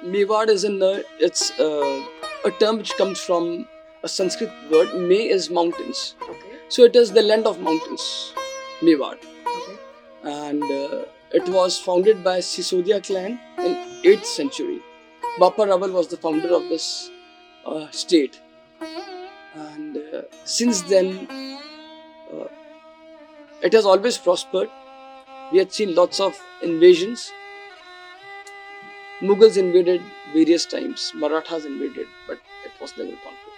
Mewar is a term which comes from a Sanskrit word. Me is mountains. Okay. So it is the land of mountains, Mewar. Okay. And it was founded by Sisodia clan in 8th century. Bappa Rawal was the founder of this state. And since then, it has always prospered. We had seen lots of invasions. Mughals invaded various times, Marathas invaded, but it was never conquered.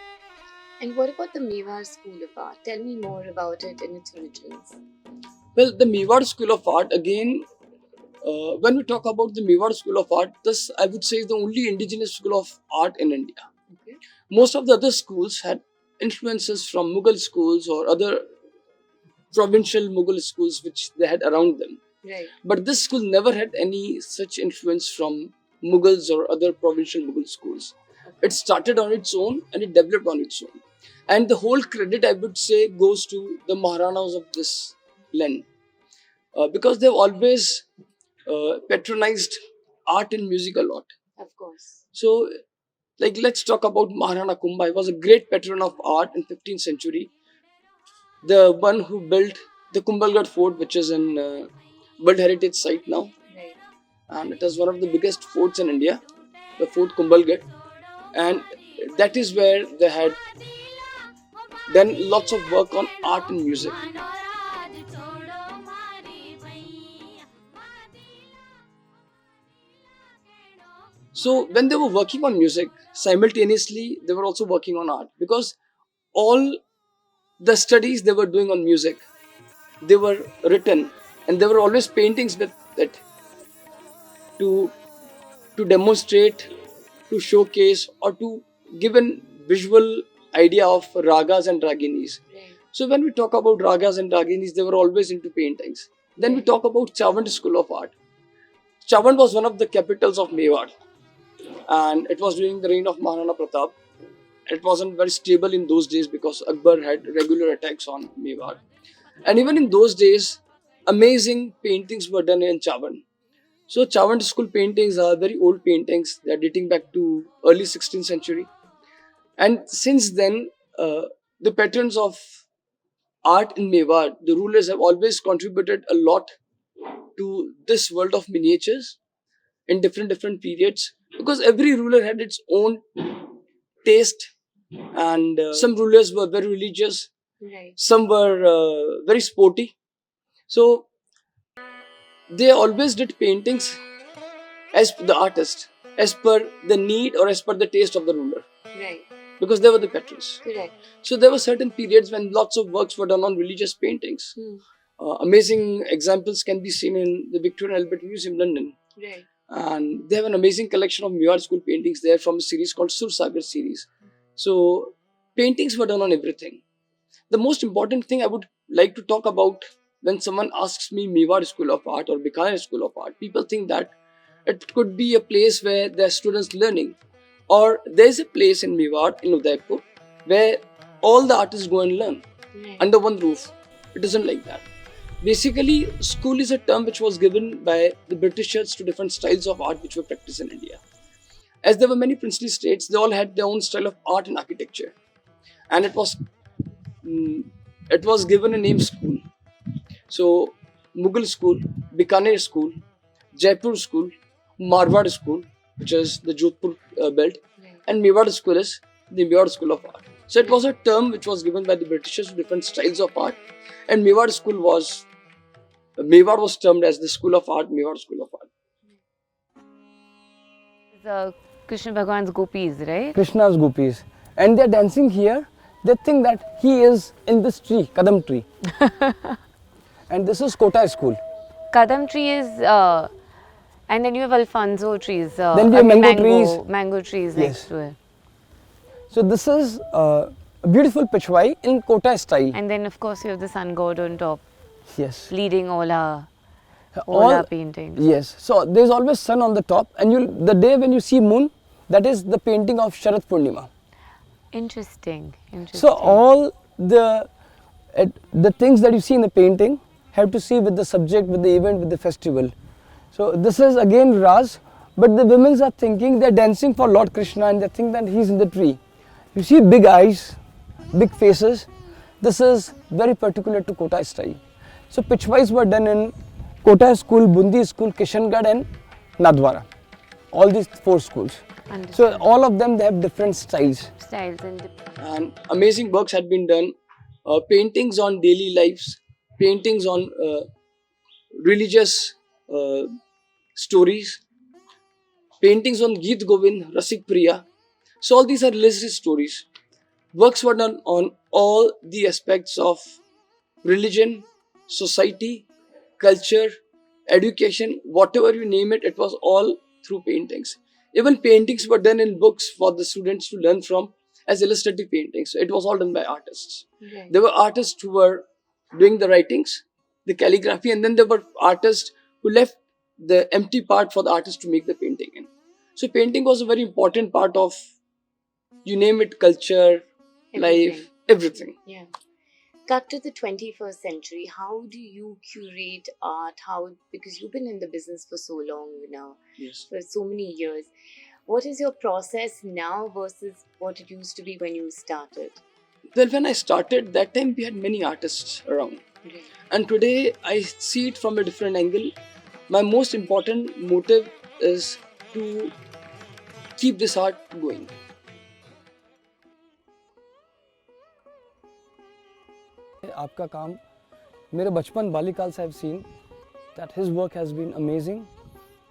And what about the Mewar School of Art? Tell me more about it and its origins. Well, the Mewar School of Art, again, when we talk about the Mewar School of Art, this I would say is the only indigenous school of art in India. Okay. Most of the other schools had influences from Mughal schools or other provincial Mughal schools which they had around them. Right. But this school never had any such influence from Mughals or other provincial Mughal schools. It started on its own and it developed on its own. And the whole credit, I would say, goes to the Maharanas of this land. Because they've always patronized art and music a lot. Of course. So, like, let's talk about Maharana Kumbha. He was a great patron of art in 15th century. The one who built the Kumbhalgarh Fort, which is in World Heritage Site now. Right. And it is one of the biggest forts in India, the Fort Kumbhalgarh. And that is where they had done lots of work on art and music. So when they were working on music, simultaneously they were also working on art, because all the studies they were doing on music, they were written, and there were always paintings with it to demonstrate, to showcase, or to give a visual idea of ragas and raginis. Right. So when we talk about ragas and raginis, they were always into paintings. Then we talk about Chavand School of Art. Chavand was one of the capitals of Mewar, and it was during the reign of Maharana Pratap. It wasn't very stable in those days because Akbar had regular attacks on Mewar. And even in those days, amazing paintings were done in Chavand. So Chavand school paintings are very old paintings. They are dating back to early 16th century. And since then, the patrons of art in Mewar, the rulers, have always contributed a lot to this world of miniatures in different periods, because every ruler had its own taste, and some rulers were very religious, Right. some were very sporty. So they always did paintings as the artist, as per the need or as per the taste of the ruler, Right. because they were the patrons. Correct. So there were certain periods when lots of works were done on religious paintings. Hmm. Amazing examples can be seen in the Victoria and Albert Museum, London. Right. And they have an amazing collection of Mewar school paintings there from a series called Sursagar series. So paintings were done on everything. The most important thing I would like to talk about when someone asks me Mewar School of Art or Bikaner School of Art, people think that it could be a place where there are students learning, or there is a place in Mewar, in Udaipur, where all the artists go and learn Right. under one roof. It isn't like that. Basically, school is a term which was given by the Britishers to different styles of art which were practiced in India. As there were many princely states, they all had their own style of art and architecture, and it was given a name school. So, Mughal school, Bikaner school, Jaipur school, Marwar school, which is the Jodhpur belt, Right. and Mewar school is the Mewar School of Art. So it was a term which was given by the Britishers to different styles of art, and Mewar was termed as the School of Art, Mewar School of Art. The Krishna Bhagwan's gopis, right? Krishna's gopis, and they're dancing here. They think that he is in this tree, Kadam tree, and this is Kota school. Kadam tree is, and then you have Alfonso trees. Then we have mango trees. Mango trees Yes. next to it. So this is a beautiful Pichwai in Kota style. And then of course you have the sun god on top, Yes. leading all our paintings. Yes. So there is always sun on the top, and the day when you see moon, that is the painting of Sharat Purnima. Interesting. So all the things that you see in the painting have to see with the subject, with the event, with the festival. So this is again Ras but the women are thinking they're dancing for Lord Krishna and they think that he's in the tree. You see big eyes, big faces. This is very particular to Kota style. So Pichwais were done in Kota school, Bundi school, Kishangarh and Nadwara. All these 4 schools. So all of them, they have different styles. And amazing works had been done. Paintings on daily lives, paintings on religious stories, paintings on Geet Govind, Rasik Priya. So all these are religious stories. Works were done on all the aspects of religion, society, culture, education, whatever you name it, it was all through paintings. Even paintings were done in books for the students to learn from as illustrative paintings. So it was all done by artists. Right. There were artists who were doing the writings, the calligraphy, and then there were artists who left the empty part for the artist to make the painting in. So painting was a very important part of, you name it, culture, life, everything. Yeah. Cut to the 21st century. How do you curate art? Because you've been in the business for so long now, Yes. for so many years. What is your process now versus what it used to be when you started? Well, when I started, that time we had many artists around. Right. And today I see it from a different angle. My most important motive is to keep this art going. आपका काम मेरे बचपन बाल्यकाल से I've seen that his work has been amazing,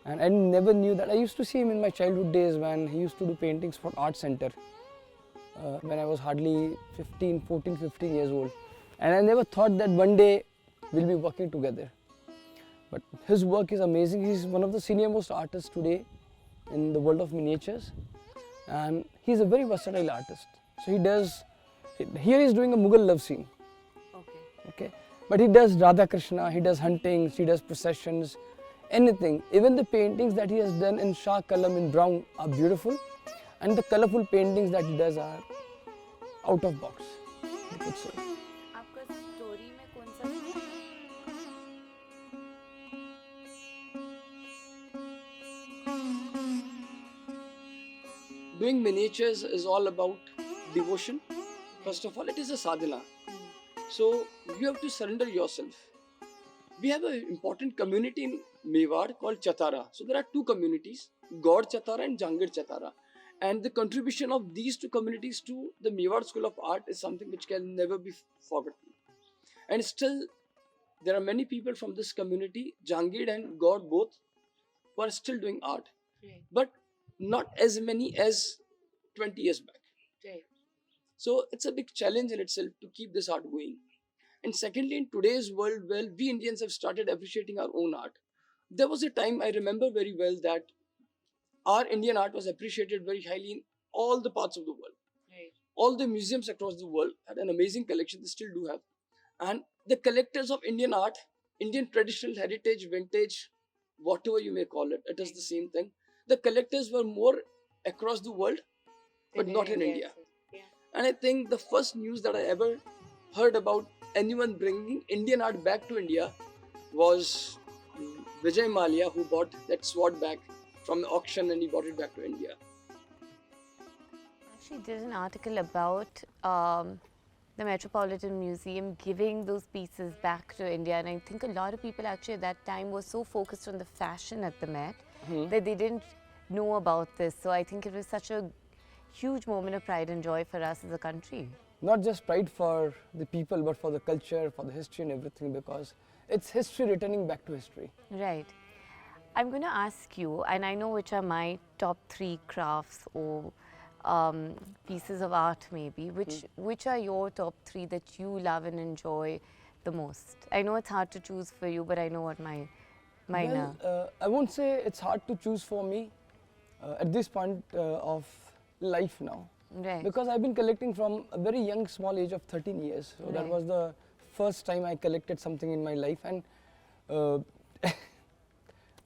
and I never knew that. I used to see him in my childhood days when he used to do paintings for art center when I was hardly 14, 15 years old, and I never thought that one day we'll be working together. But his work is amazing. He's one of the senior most artists today in the world of miniatures, and he's a very versatile artist. So he does, here he's doing a Mughal love scene. Okay, but he does Radha Krishna, he does huntings, he does processions, anything. Even the paintings that he has done in Shah Kalam in brown are beautiful, and the colorful paintings that he does are out of box, I could say. आपका story में कौन सा Doing miniatures is all about devotion. First of all, it is a sadhana. So you have to surrender yourself. We have an important community in Mewar called Chatara. So there are 2 communities, God Chatara and Jangir Chatara. And the contribution of these 2 communities to the Mewar School of Art is something which can never be forgotten. And still, there are many people from this community, Jangir and God both, who are still doing art. Right. But not as many as 20 years back. Right. So it's a big challenge in itself to keep this art going. And secondly, in today's world, well, we Indians have started appreciating our own art. There was a time I remember very well that our Indian art was appreciated very highly in all the parts of the world. Right. All the museums across the world had an amazing collection, they still do have. And the collectors of Indian art, Indian traditional heritage, vintage, whatever you may call it, it is the same thing. The collectors were more across the world, but not in India. Yeah. And I think the first news that I ever heard about anyone bringing Indian art back to India was Vijay Mallya, who bought that sword back from the auction and he brought it back to India. Actually, there's an article about the Metropolitan Museum giving those pieces back to India, and I think a lot of people actually at that time were so focused on the fashion at the Met that they didn't know about this. So I think it was such a huge moment of pride and joy for us as a country. Not just pride for the people, but for the culture, for the history and everything, because it's history returning back to history. Right. I'm going to ask you, and I know which are my top 3 crafts or pieces of art maybe. Which are your top 3 that you love and enjoy the most? I know it's hard to choose for you, but I know what mine are. I won't say it's hard to choose for me at this point of life now. Right. Because I've been collecting from a very young, small age of 13 years. So that was the first time I collected something in my life, and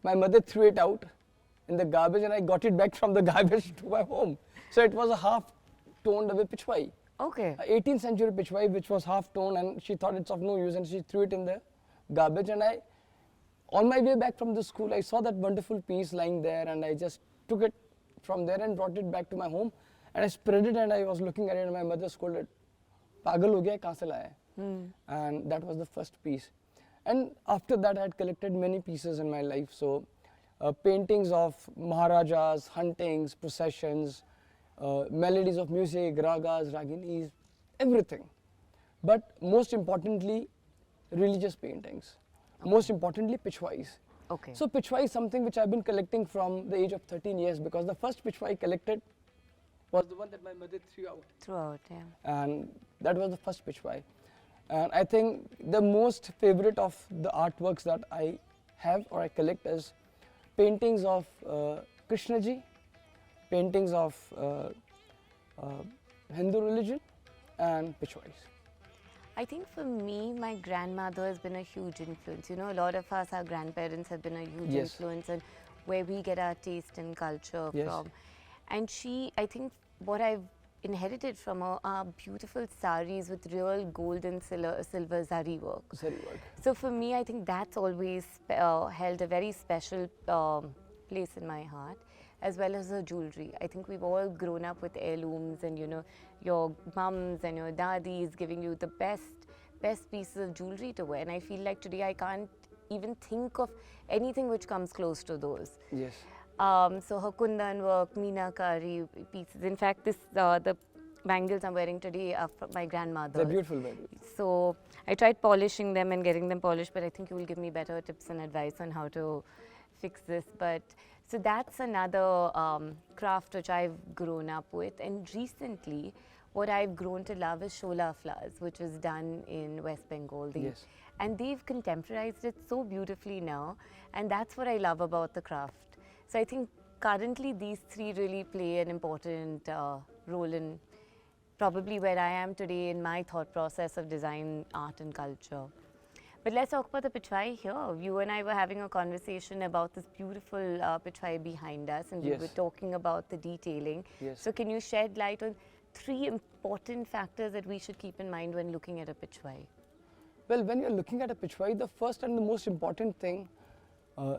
my mother threw it out in the garbage and I got it back from the garbage to my home. So it was a half-toned away Pichwai. Okay. 18th century Pichwai, which was half-toned, and she thought it's of no use and she threw it in the garbage, and on my way back from the school, I saw that wonderful piece lying there, and I just took it from there and brought it back to my home, and I spread it, and I was looking at it, and my mother scolded, "Pagal ho gaya, kahan se laya hai?" And that was the first piece. And after that, I had collected many pieces in my life. So paintings of Maharajas, huntings, processions, melodies of music, ragas, raginis, everything. But most importantly, religious paintings. Most importantly, Pichwais. Okay. So Pichwai is something which I've been collecting from the age of 13 years, because the first Pichwai I collected was the one that my mother threw out. Throughout, yeah. And that was the first Pichwai. And I think the most favorite of the artworks that I have or I collect is paintings of Krishna ji, paintings of Hindu religion, and Pichwais. I think for me, my grandmother has been a huge influence. You know, a lot of us, our grandparents have been a huge Yes. influence on where we get our taste and culture Yes. from. And she, I think what I've inherited from her are beautiful saris with real gold and silver zari work. Zari work. So for me, I think that's always held a very special place in my heart, as well as her jewelry. I think we've all grown up with heirlooms, and you know, your mums and your daddies giving you the best pieces of jewelry to wear. And I feel like today I can't even think of anything which comes close to those. Yes. So her kundan work, meenakari pieces. In fact, this the bangles I'm wearing today are from my grandmother. They're beautiful, very beautiful. So I tried polishing them and getting them polished, but I think you will give me better tips and advice on how to fix this. But so that's another craft which I've grown up with. And recently, what I've grown to love is shola flowers, which was done in West Bengal. Yes. And they've contemporized it so beautifully now, and that's what I love about the craft. So I think currently these three really play an important role in probably where I am today in my thought process of design, art and culture. But let's talk about the Pichwai here. You and I were having a conversation about this beautiful Pichwai behind us, and Yes. we were talking about the detailing. Yes. So can you shed light on three important factors that we should keep in mind when looking at a Pichwai? Well, when you're looking at a Pichwai, the first and the most important thing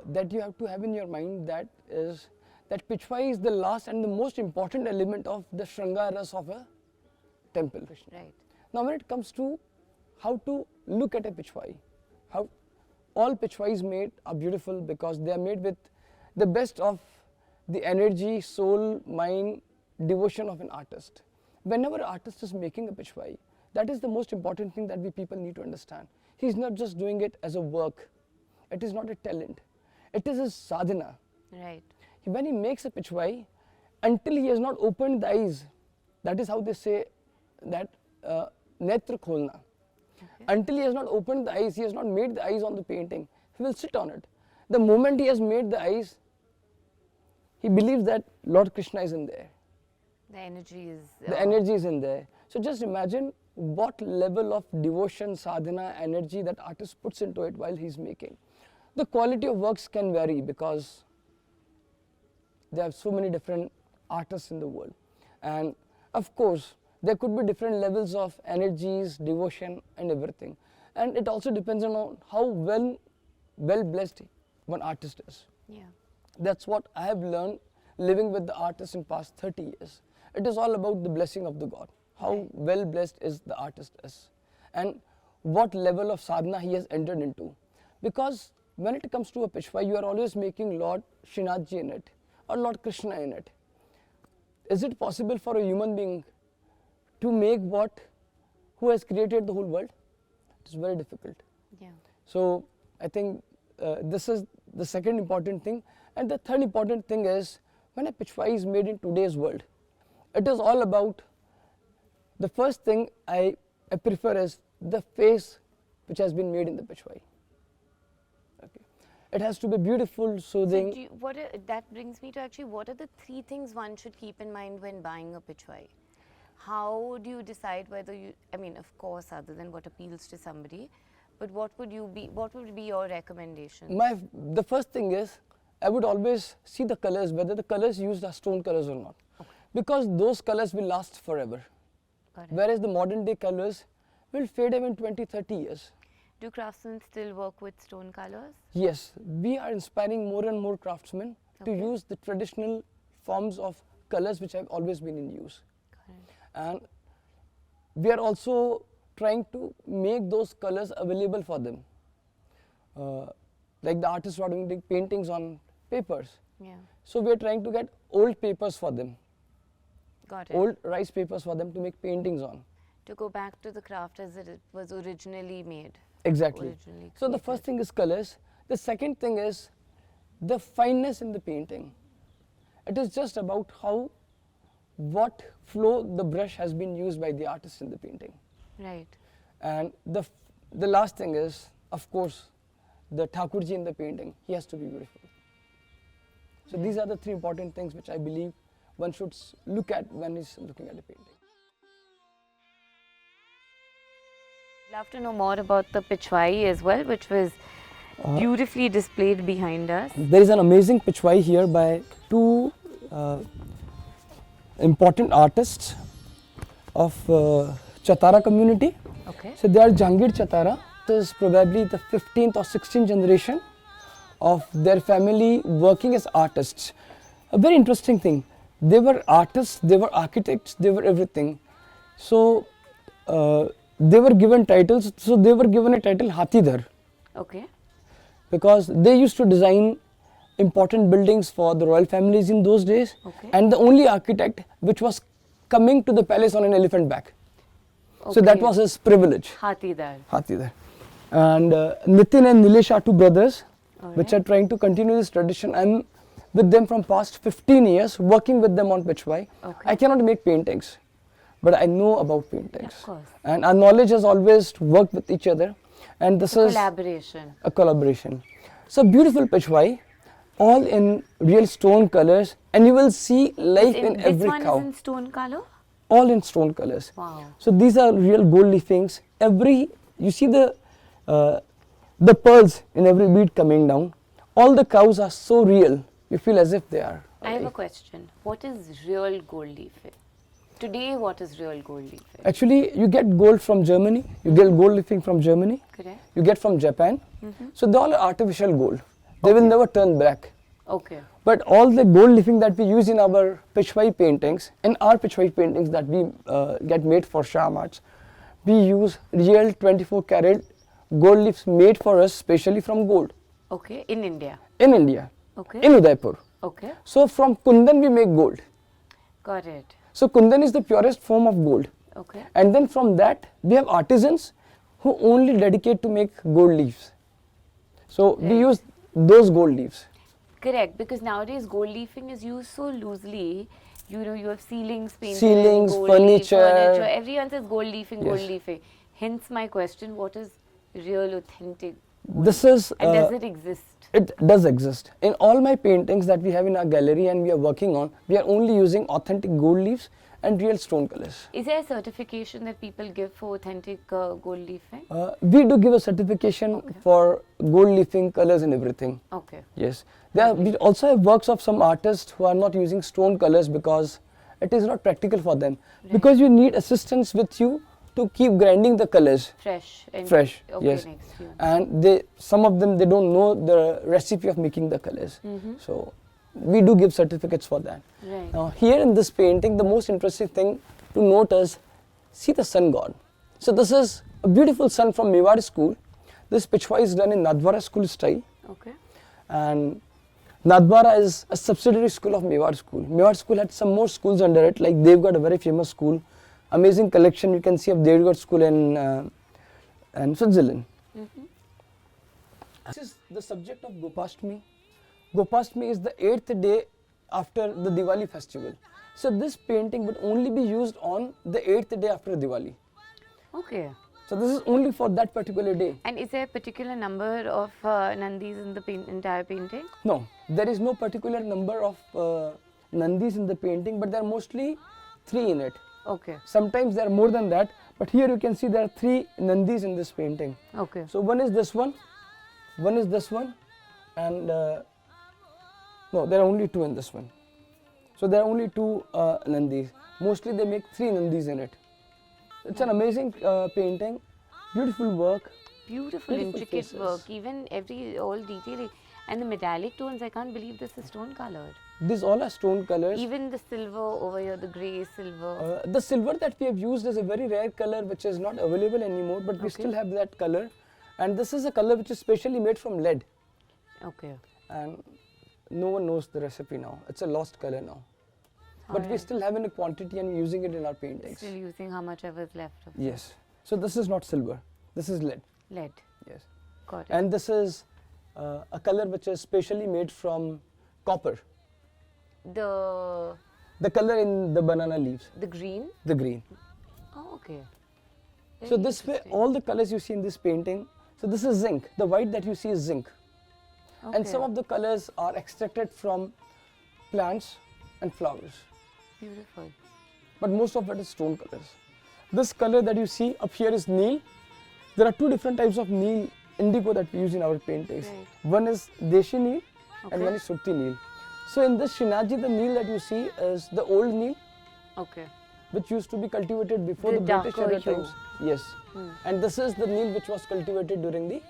that you have to have in your mind that is that Pichwai is the last and the most important element of the Shrangaras of a temple. Right. Now, when it comes to how to look at a Pichwai, how all Pichwais made are beautiful because they are made with the best of the energy, soul, mind, devotion of an artist. Whenever an artist is making a Pichwai, that is the most important thing that we people need to understand. He's not just doing it as a work. It is not a talent. It is his sadhana. Right. When he makes a Pichwai, until he has not opened the eyes, that is how they say that netra kholna. Okay. Until he has not opened the eyes, he has not made the eyes on the painting, he will sit on it. The moment he has made the eyes, he believes that Lord Krishna is in there. The energy is... The energy is in there. So just imagine what level of devotion, sadhana, energy that artist puts into it while he's making. The quality of works can vary because there are so many different artists in the world. And of course, there could be different levels of energies, devotion and everything. And it also depends on how well blessed one artist is. Yeah. That's what I have learned living with the artist in past 30 years. It is all about the blessing of the God. How well blessed is the artist is. And what level of sadhana he has entered into. Because when it comes to a Pichwai, you are always making Lord Srinathji in it or Lord Krishna in it. Is it possible for a human being to make who has created the whole world? It is very difficult. Yeah. So I think this is the second important thing. And the third important thing is when a Pichwai is made in today's world, it is all about the first thing I prefer is the face which has been made in the Pichwai. Okay. It has to be beautiful, soothing. So that brings me to actually what are the three things one should keep in mind when buying a Pichwai? How do you decide whether you, I mean, of course, other than what appeals to somebody, but what would be your recommendation? The first thing is, I would always see the colors, whether the colors used are stone colors or not. Okay. Because those colors will last forever. Got it. Whereas the modern day colors will fade away in 20, 30 years. Do craftsmen still work with stone colors? Yes, we are inspiring more and more craftsmen to Okay. use the traditional forms of colors which have always been in use. Correct. And we are also trying to make those colors available for them. Like the artists are doing paintings on papers. Yeah. So we are trying to get old papers for them, Got it. old rice papers for them to make paintings on. To go back to the craft as it was originally made. Exactly. Originally So the first thing is colors. The second thing is the fineness in the painting. It is just about how, what flow the brush has been used by the artist in the painting. Right. And the last thing is, of course, the Thakurji in the painting. He has to be beautiful. So these are the three important things which I believe one should look at when he's looking at a painting. Love to know more about the Pichwai as well, which was beautifully displayed behind us. There is an amazing Pichwai here by two important artists of Chatara community. Okay. So they are Jangir Chatara. This is probably the 15th or 16th generation of their family working as artists. A very interesting thing. They were artists, they were architects, they were everything. So they were given titles. So they were given a title Hathidhar Okay. because they used to design important buildings for the royal families in those days. Okay. And the only architect which was coming to the palace on an elephant back. So that Okay. was his privilege. Hathidhar. Hathidhar. And Nitin and Nilesh are two brothers which Alright. are trying to continue this tradition. I'm with them from past 15 years, working with them on Pichwai. Okay. I cannot make paintings, but I know about paintings. Of course. And our knowledge has always worked with each other. And this is Collaboration. a collaboration. So beautiful Pichwai, all in real stone colors, and you will see life in This every one cow. is in stone color? All in stone colors. Wow. So these are real gold leafings. You see the pearls in every bead coming down. All the cows are so real. You feel as if they are. I have a question. What is real gold leafing? Today, what is real gold leafing? Actually, you get gold from Germany. You get gold leafing from Germany. Correct. You get from Japan. So they all are artificial gold. They will never turn black. Okay. But all the gold leafing that we use in our Pichwai paintings, in our Pichwai paintings that we get made for Shyam Arts, we use real 24 karat gold leaves made for us specially from gold Okay. In India. in India, Okay. in Udaipur. Okay. So from Kundan we make gold. Got it. So Kundan is the purest form of gold. Okay. And then from that we have artisans who only dedicate to make gold leaves. So we Right. use those gold leaves. Correct. Because nowadays gold leafing is used so loosely. You know, you have ceilings painted. Ceilings, gold leaf, furniture. Everyone says gold leafing, gold Yes. leafing. Hence my question: what is real, authentic? This is And does it exist? It does exist. In all my paintings that we have in our gallery and we are working on, we are only using authentic gold leaves and real stone colors. Is there a certification that people give for authentic gold leafing? We do give a certification for gold leafing colors and everything. Okay. Yes. We also have works of some artists who are not using stone colors because it is not practical for them. Because you need assistance with you to keep grinding the colors. Fresh. And Fresh, Okay, yes. next year. And some of them, they don't know the recipe of making the colors. So we do give certificates for that. Right. Now here in this painting, the most interesting thing to note is, see the sun god. So this is a beautiful sun from Mewar School. This Pichwai is done in Nadwara school style. Okay. And Nadwara is a subsidiary school of Mewar School. Mewar School had some more schools under it, like they've got a very famous school. Amazing collection you can see of Devgarh School in Switzerland. This is the subject of Gopashtami. Gopashtami is the 8th day after the Diwali festival. So this painting would only be used on the 8th day after Diwali. Okay. So this is only for that particular day. And is there a particular number of Nandis in the entire painting? No, there is no particular number of Nandis in the painting, but there are mostly 3 in it. Okay. Sometimes there are more than that, but here you can see there are 3 Nandis in this painting. Okay. So one is this one is this one, and no, there are only 2 in this one. So there are only 2 Nandis. Mostly they make 3 Nandis in it. It's an amazing painting, beautiful work, Beautiful, Beautiful intricate faces. work, even all detailing. And the metallic tones, I can't believe this is stone colored. These all are stone colors. Even the silver over here, the grey silver. The silver that we have used is a very rare color which is not available anymore, but we Okay. still have that color. And this is a color which is specially made from lead. Okay. And no one knows the recipe now. It's a lost color now. But we Alright. still have in a quantity and we're using it in our paintings. Still using how much ever is left of Yes. So this is not silver. This is lead. lead. Yes. Got it. And this is a color which is specially made from copper. The The color in the banana leaves, green. the green. Oh, okay. So Very this way, interesting. all the colors you see in this painting, so this is zinc. The white that you see is zinc. And some Okay. of the colors are extracted from plants and flowers. Beautiful. But most of it is stone colors. This color that you see up here is Neil. There are two different types of Neil indigo that we use in our paintings. Right. One is Deshi Neil and Okay. one is Surti Neil. So in this Shinaji, the Neil that you see is the old Neil, Okay. which used to be cultivated before The the British darker era hue. times. Yes. And this is the Neil which was cultivated during the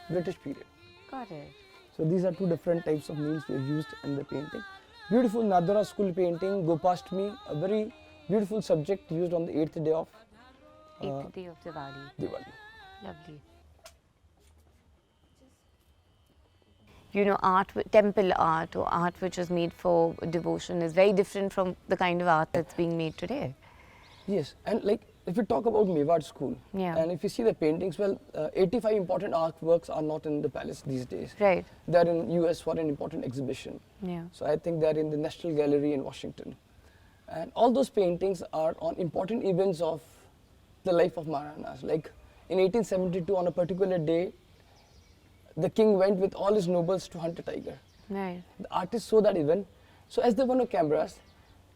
British period. Got it. So these are two different types of Neils we have used in the painting. Beautiful Nadara school painting, Go Past Me, a very beautiful subject used on the 8th day of 8th day of Diwali. Diwali. Lovely. You know, temple art or art which is made for devotion is very different from the kind of art that's being made today. Yes, and like if you talk about Mewar School, Yeah. and if you see the paintings, well, 85 important artworks are not in the palace these days. Right. They're in US for an important exhibition. Yeah. So I think they're in the National Gallery in Washington. And all those paintings are on important events of the life of Maharajas. Like in 1872, on a particular day, the king went with all his nobles to hunt a tiger. Right. The artists saw that event. So as there were no cameras,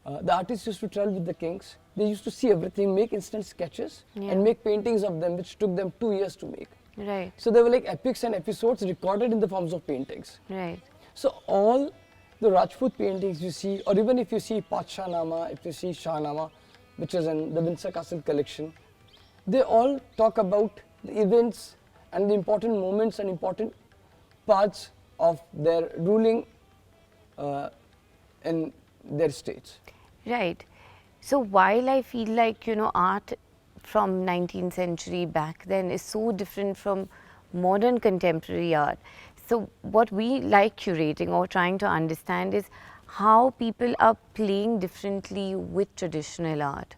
the artists used to travel with the kings. They used to see everything, make instant sketches, Yeah. and make paintings of them, which took them 2 years to make. Right. So they were like epics and episodes recorded in the forms of paintings. Right. So all the Rajput paintings you see, or even if you see Patshahnama, if you see Shahnama, which is in the Windsor Castle collection, they all talk about the events and the important moments and important parts of their ruling in their states. Right. So while I feel like, you know, art from 19th century back then is so different from modern contemporary art. So what we like curating or trying to understand is how people are playing differently with traditional art.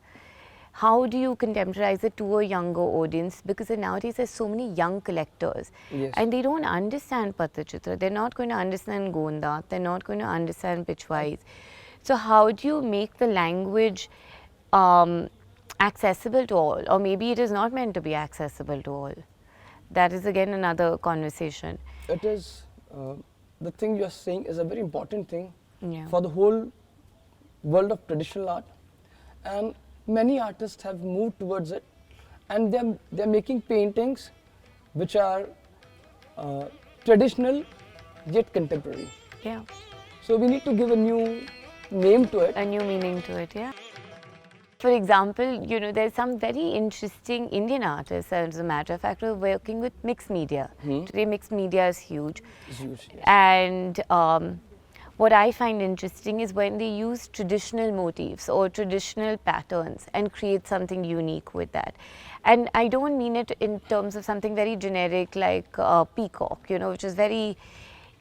How do you contemporize it to a younger audience? Because nowadays there's so many young collectors, Yes. and they don't understand Pattachitra. They're not going to understand Gonda. They're not going to understand Pichwais. So how do you make the language accessible to all? Or maybe it is not meant to be accessible to all. That is again another conversation. It is, the thing you are saying is a very important thing Yeah. for the whole world of traditional art. And many artists have moved towards it, and they're making paintings which are traditional yet contemporary. Yeah. So we need to give a new name to it. A new meaning to it, yeah. For example, you know, there's some very interesting Indian artists, as a matter of fact, who are working with mixed media. Today, mixed media is huge. It's huge, yes. And what I find interesting is when they use traditional motifs or traditional patterns and create something unique with that. And I don't mean it in terms of something very generic like peacock, you know, which is very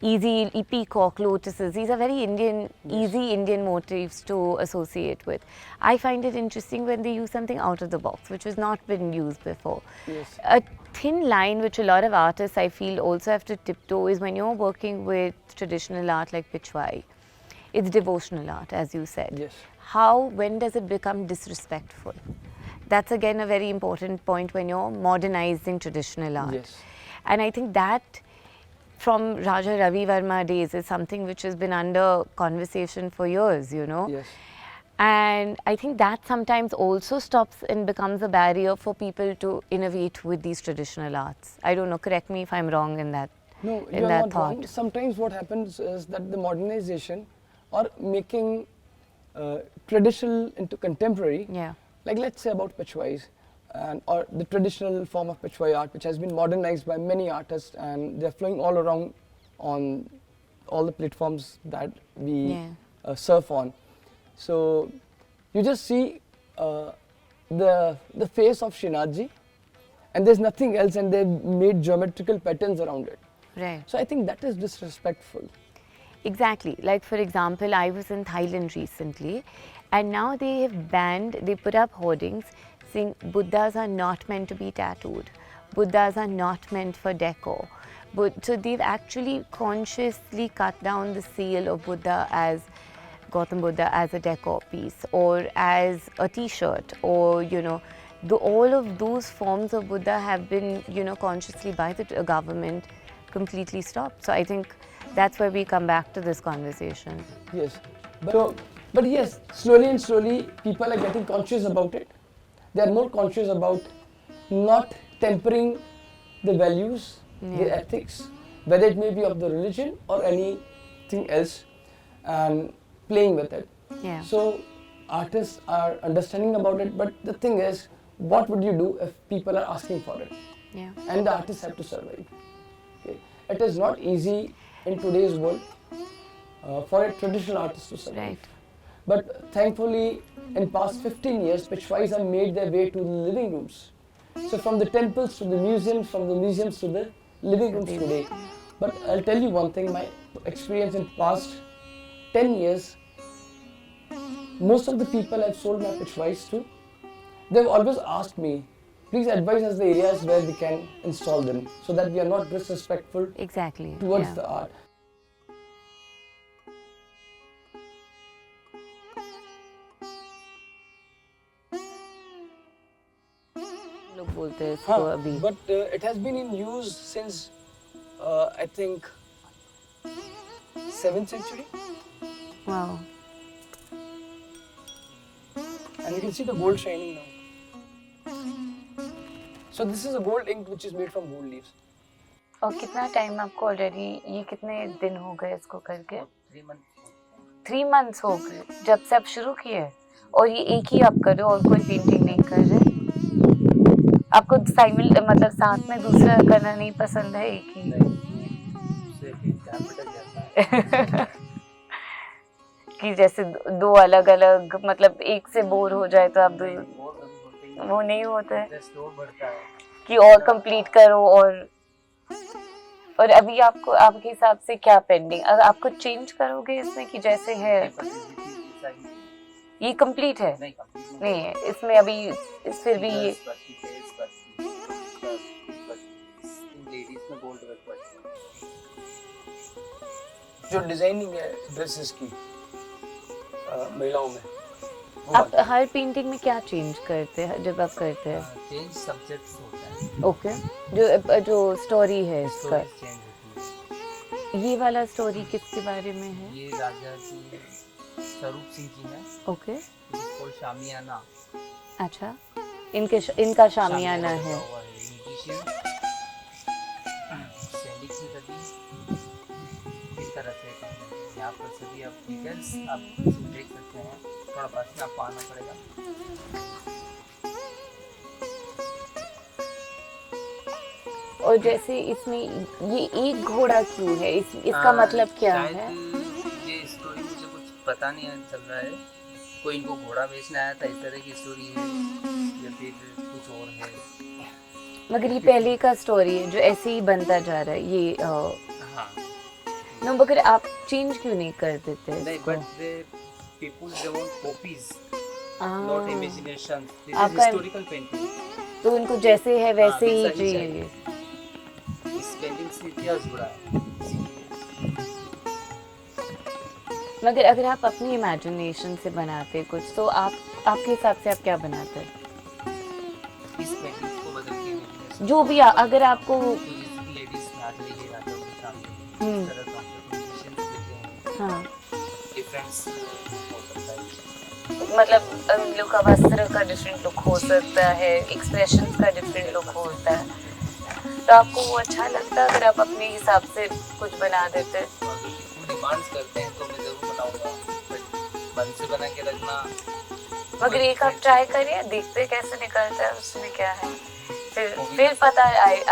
easy, peacock, lotuses. These are very Indian, easy Indian motifs to associate with. I find it interesting when they use something out of the box, which has not been used before. Yes. A thin line which a lot of artists I feel also have to tiptoe is when you're working with traditional art like Pichwai. It's devotional art, as you said. Yes. When does it become disrespectful? That's again a very important point when you're modernizing traditional art. Yes. And I think that from Raja Ravi Verma days is something which has been under conversation for years, you know. Yes. And I think that sometimes also stops and becomes a barrier for people to innovate with these traditional arts. I don't know, correct me if I'm wrong in that. No, in you're that not thought. wrong. Sometimes what happens is that the modernization or making traditional into contemporary, Yeah. like let's say about Pichwais, and or the traditional form of Pichwai art, which has been modernized by many artists, and they're flowing all around on all the platforms that we surf on. So you just see the face of Srinathji, and there's nothing else, and they've made geometrical patterns around it. Right. So I think that is disrespectful. Exactly. Like for example, I was in Thailand recently, and now they have banned, they put up hoardings saying Buddhas are not meant to be tattooed. Buddhas are not meant for decor. But, so they've actually consciously cut down the sale of Buddha as Gautam Buddha as a decor piece or as a t-shirt, or you know, all of those forms of Buddha have been, you know, consciously by the government completely stopped. So I think that's where we come back to this conversation. Yes, but yes, slowly and slowly people are getting conscious about it. They are more conscious about not tempering the values, the ethics, whether it may be of the religion or anything else, and playing with it. Yeah. So artists are understanding about it, but the thing is, what would you do if people are asking for it? Yeah. And the artists have to survive. Okay. It is not easy in today's world for a traditional artist to survive. Right. But thankfully, in past 15 years, Pichwais have made their way to the living rooms. So from the temples to the museums, from the museums to the living rooms today. But I'll tell you one thing, my experience in past 10 years, most of the people I've sold my Pichwais to, they've always asked me, please advise us the areas where we can install them so that we are not disrespectful Exactly. towards the art. लोग बोलते हैं इसको अभी. But it has been in use since I think 7th century. Wow. And you can see the gold shining now. So this is a gold ink which is made from gold leaves. और कितना time आपको already, ये कितने दिन हो गए इसको करके? 3 months हो गए जब से आप शुरू किए, और ये एक ही आप कर रहे हो और कोई पेंटिंग नहीं कर रहे? आपको मतलब साथ में दूसरा करना नहीं पसंद है, एक ही? कि जैसे दो अलग अलग, मतलब एक से बोर हो जाए तो आप दो, वो नहीं होता है कि और कंप्लीट करो. और अभी आपको, आपके हिसाब से क्या पेंडिंग, अगर आपको चेंज करोगे इसमें कि जैसे है ये कंप्लीट है? नहीं है इसमें अभी, फिर भी ये जो डिजाइनिंग है ड्रेसेस की महिलाओं में, आप हर पेंटिंग में क्या चेंज करते हैं जब आप करते हैं? चेंज सब्जेक्ट्स होता है. ओके. जो स्टोरी है इसका, चेंज होती है. ये वाला स्टोरी किसके बारे में है? ये राजा जी स्वरूप सिंह जी है. ओके. इसको शामियाना. अच्छा, इनका शामियाना है. स्टैंडिंग से तभी इस तरह से यहाँ पर सभी आप डिटेल्स आप देख सकते हैं. थोड़ा पास में आपको आना पड़ेगा. और जैसे इसमें ये एक घोड़ा क्यों है, इसका मतलब क्या है? ये स्टोरी मुझे कुछ पता नहीं चल रहा है. कोई इनको घोड़ा बेचने आया था, इस तरह की स्टोरी है या फिर कुछ और है. मगर ये पहले का स्टोरी है जो ऐसे ही बनता जा रहा है ये. हाँ. नो, मगर आप चेंज क्यों नहीं कर देते? नहीं, but people they want copies, not imagination. This is आपका historical painting. तो उनको जैसे है वैसे ही चाहिए. इस पेंटिंग से इतिहास जुड़ा है. मगर अगर आप अपनी इमेजिनेशन से बनाते कुछ, तो आपके हिसाब से आप क्या बनाते हैं? इस पेंटिंग को बदल के जो भी अगर आपको लेडीज नाच रही है राजा के सामने, इस तरह कॉम्पिटिशन देते हैं. हाँ, डिफरेंस हो सकता है. मतलब उन लोग का वस्त्र का डिफरेंट लुक हो सकता है, एक्सप्रेशंस का डिफरेंट लुक होता है. तो आपको वो अच्छा लगता है अगर आप अपने हिसाब से कुछ बना देते? डिमांड्स करते हैं तो मैं जरूर बनाऊंगा. बट मन से बना के रखना मगर एक आप ट्राई करिए, देखते कैसे निकलता है, उसमें क्या है, फिर पता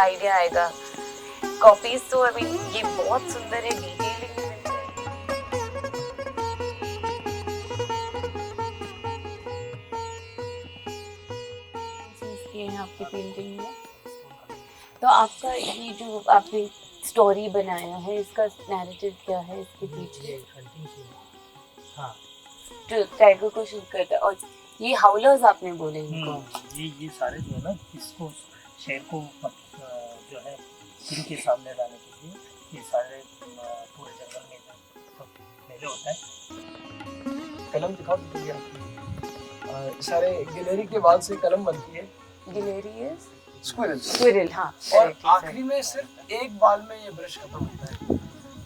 आइडिया आएगा। कॉपीज तो आई मीन ये बहुत सुंदर है, डिटेलिंग मिल जाएगी आपकी पेंटिंग में। तो आपका ये जो आपने स्टोरी बनाया है, इसका नैरेटिव क्या है इसके पीछे? हाँ, जो टाइगर को शूट करता है, और ये हाउलर्स आपने बोले इनको? ये सारे जो है ना, इसको शेर को जो है इनके सामने लाने के लिए ये सारे पूरे जंगल में मेले होता है। कलम दिखाओ तो सारे गिलेरी के बाद से कलम बनती है। गिलेरी इज स्क्विरल। हाँ। और आखिरी में सिर्फ एक बाल में ये ब्रश खत्म होता है,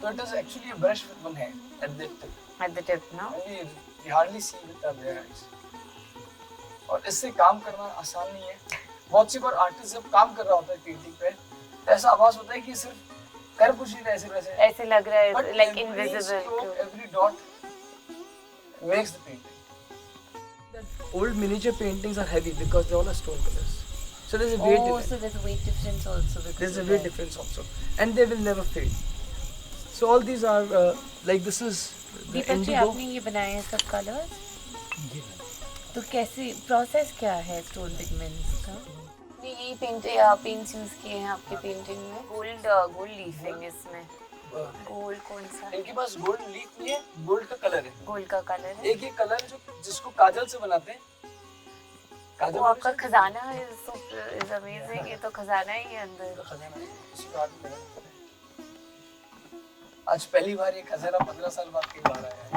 तो it is actually a brush with one hand at the tip ना। we hardly see with our bare eyes. और इससे काम करना आसान नहीं है। बहुत सी बार आर्टिस्ट जब काम कर रहा होता है पेंटिंग पे, तो ऐसा आभास होता है कि सिर्फ कर कुछ नहीं रहा, ऐसे लग रहा है like invisible. Every dot makes the painting. The old miniature paintings are heavy because they all are stone colors. So there's a weight difference. So there's a weight difference also. There's a weight difference also, and they will never fade. So all these are like this is the Deepak ji, indigo. आपने ये बनाए हैं सब colours, तो कैसे process क्या है stone pigments का? ये पेंट्स यूज किए हैं आपकी पेंटिंग में? गोल्ड लीफिंग इसमें। गोल्ड कौन सा? इनके पास गोल्ड लीफ नहीं है, गोल्ड का कलर है। गोल्ड का कलर है। एक ये कलर जो जिसको काजल से बनाते हैं, वो आपका खजाना इज अमेजिंग। ये तो खजाना ही है अंदर। आज पहली बार ये खजाना 15 साल बाद कई बार आया है।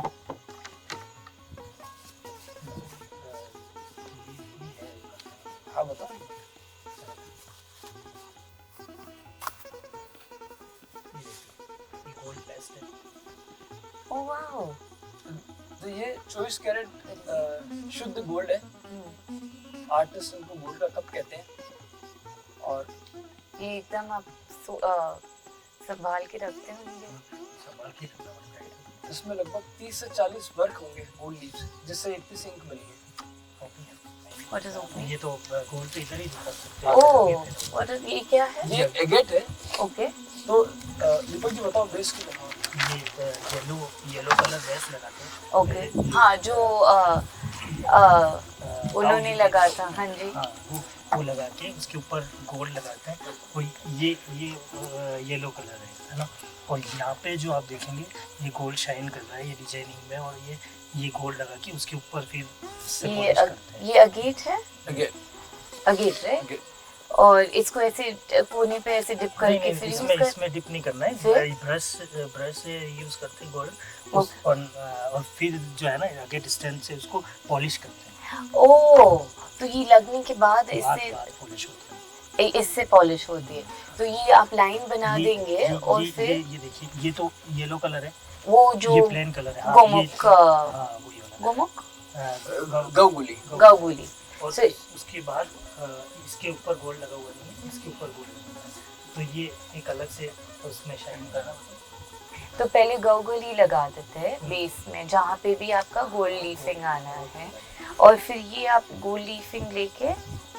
हाँ बताओ। Oh wow. तो ये 24 कैरेट शुद्ध गोल्ड है। आर्टिस्ट इनको गोल्ड का कप कहते हैं। और ये एकदम आप संभाल के रखते होंगे। इसमें लगभग 30 से 40 वर्क होंगे गोल्ड लीव्स, जिससे इतनी सी इंक बनी है। What is opening? ये तो गोल्ड पे इधर ही दिखा सकते हैं। ओह, what is ये क्या है? ये एगेट है। ओके। तो दीपक जी बताओ बेस की बताओ। ये येलो कलर बेस लगाते हैं। ओके। हाँ, जो उन्होंने लगा था। हाँ जी। हाँ, वो लगा के उसके ऊपर गोल्ड लगाते हैं। कोई ये येलो कलर है ना, और यहाँ पे जो आप देखेंगे ये गोल्ड शाइन कर रहा है ये डिजाइनिंग में, और ये गोल्ड लगा के उसके ऊपर फिर ये अगेट है। अगेट है। और इसको ऐसे कोने पे ऐसे डिप करके फिर इसमें डिप नहीं करना है, ब्रश से यूज करते हैं गोल्ड, और फिर जो है ना अगेट स्टैंड से उसको पॉलिश करते हैं। ओह, तो ये लगने के बाद इससे पॉलिश होती है। इससे पॉलिश होती है। तो ये आप लाइन बना देंगे और फिर ये देखिए, ये तो येलो कलर है, वो जो ये प्लेन कलर है। गोमुख गौगुली। और उसके बाद इसके ऊपर गोल्ड लगा हुआ नहीं है, इसके ऊपर गोल्ड लगा हुआ है, तो ये एक अलग से उसमें शाइन करना। तो पहले गौगुली लगा देते हैं बेस में, जहाँ पे भी आपका गोल्ड लीफिंग आना है, और फिर ये आप गोल्ड लीफिंग लेके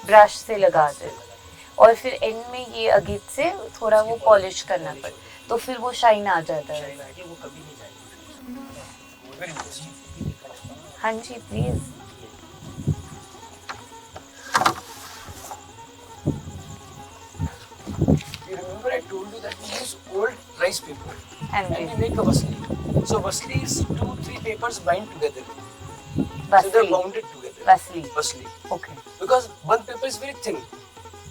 ब्रश से लगा देते, और फिर एंड में ये अगेट से थोड़ा वो पॉलिश करना पड़ता, तो फिर वो शाइन आ जाता है। वो कभी नहीं जाएगी। हाँ जी please. You remember I told you that we use old rice paper and we make a vasli. So vasli is 2-3 papers bind together. Vasli. So they're bounded together. Vasli. Okay. Because one paper is very thin.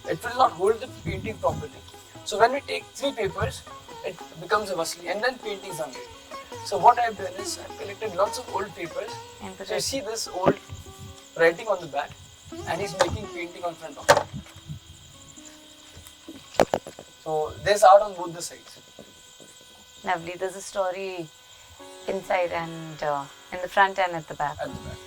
It will not hold the painting properly. So when we take 3 papers, it becomes a vasli, and then paintings are made. So what I've done is I've collected lots of old papers. So you see this old writing on the back, and he's making painting on front of it. So there's art on both the sides. Lovely. There's a story inside and in the front and at the back. At the back.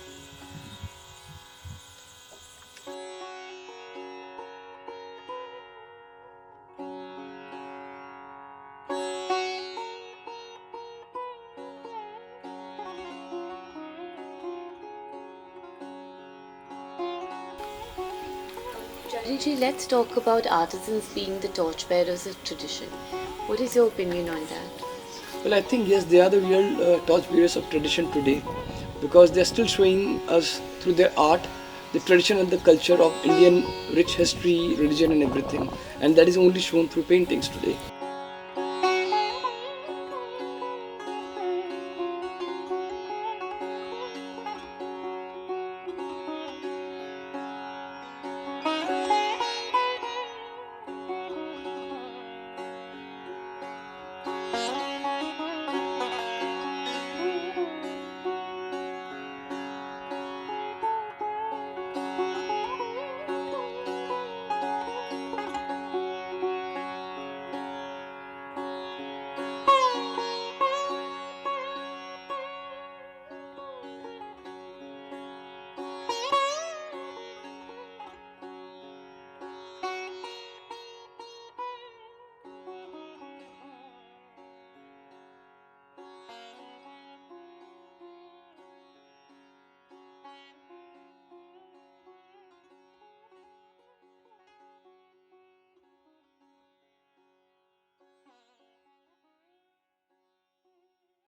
Chariji, let's talk about artisans being the torchbearers of tradition. What is your opinion on that? Well, I think yes, they are the real torchbearers of tradition today, because they are still showing us through their art the tradition and the culture of Indian rich history, religion, and everything, and that is only shown through paintings today.